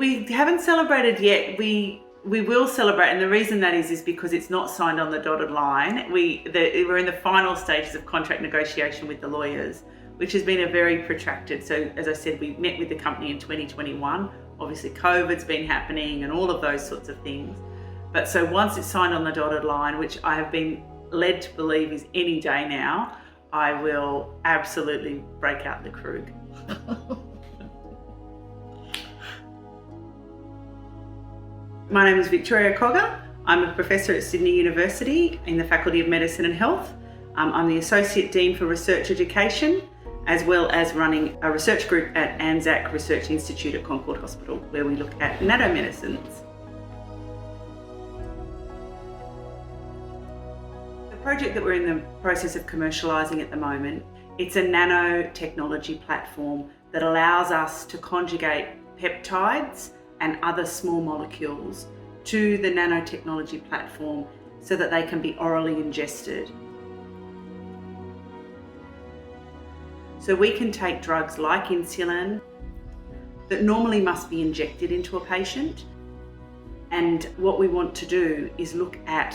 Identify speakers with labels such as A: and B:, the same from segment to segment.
A: We haven't celebrated yet. We will celebrate, and the reason that is because it's not signed on the dotted line. We're in the final stages of contract negotiation with the lawyers, which has been a very protracted. So as I said, we met with the company in 2021. Obviously COVID's been happening and all of those sorts of things. But so once it's signed on the dotted line, which I have been led to believe is any day now, I will absolutely break out the Krug. My name is Victoria Cogger. I'm a professor at Sydney University in the Faculty of Medicine and Health. I'm the Associate Dean for Research Education, as well as running a research group at ANZAC Research Institute at Concord Hospital, where we look at nanomedicines. The project that we're in the process of commercialising at the moment, it's a nanotechnology platform that allows us to conjugate peptides and other small molecules to the nanotechnology platform so that they can be orally ingested. So we can take drugs like insulin that normally must be injected into a patient, and what we want to do is look at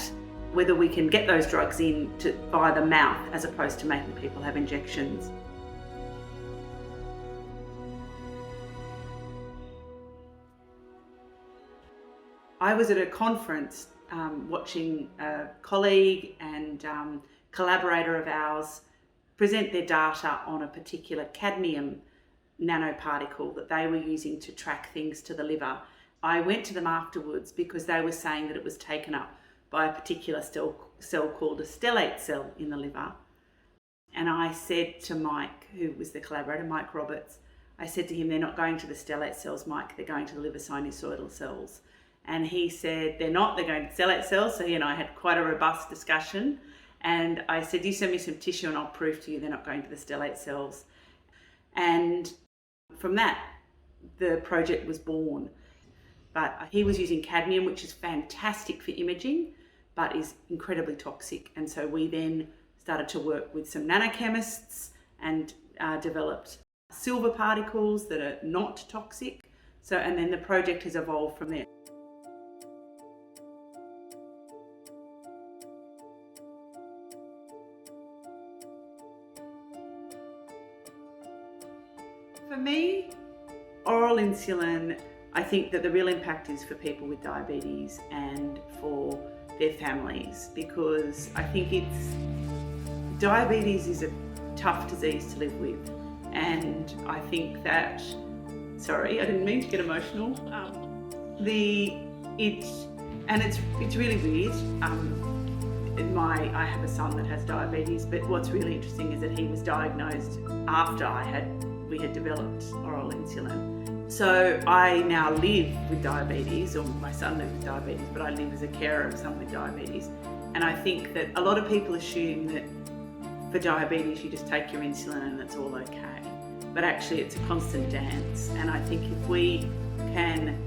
A: whether we can get those drugs in via the mouth as opposed to making people have injections. I was at a conference watching a colleague and collaborator of ours present their data on a particular cadmium nanoparticle that they were using to track things to the liver. I went to them afterwards because they were saying that it was taken up by a particular cell called a stellate cell in the liver. And I said to Mike, who was the collaborator, Mike Roberts, I said to him, they're not going to the stellate cells, Mike, they're going to the liver sinusoidal cells. And he said, they're not, they're going to stellate cells. So he and I had quite a robust discussion. And I said, you send me some tissue and I'll prove to you they're not going to the stellate cells. And from that, the project was born. But he was using cadmium, which is fantastic for imaging, but is incredibly toxic. And so we then started to work with some nanochemists and developed silver particles that are not toxic. And then the project has evolved from there. For me, oral insulin, I think that the real impact is for people with diabetes and for their families, because I think diabetes is a tough disease to live with. And I think that, sorry, I didn't mean to get emotional. It's really weird. I have a son that has diabetes, but what's really interesting is that he was diagnosed after we had developed oral insulin. So I now live with diabetes, or my son lives with diabetes, but I live as a carer of someone with diabetes. And I think that a lot of people assume that for diabetes you just take your insulin and it's all okay. But actually it's a constant dance. And I think if we can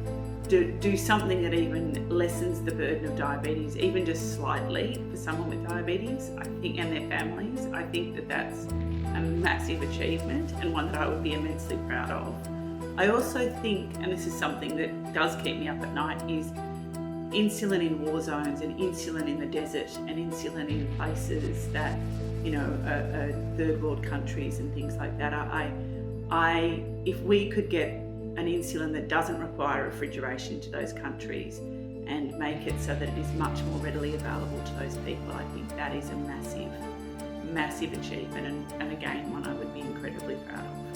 A: do something that even lessens the burden of diabetes, even just slightly for someone with diabetes, I think, and their families, I think that that's a massive achievement and one that I would be immensely proud of. I also think, and this is something that does keep me up at night, is insulin in war zones and insulin in the desert and insulin in places that, are third world countries and things like that. If we could get an insulin that doesn't require refrigeration to those countries and make it so that it is much more readily available to those people, I think that is a massive, massive achievement and again, one I would be incredibly proud of.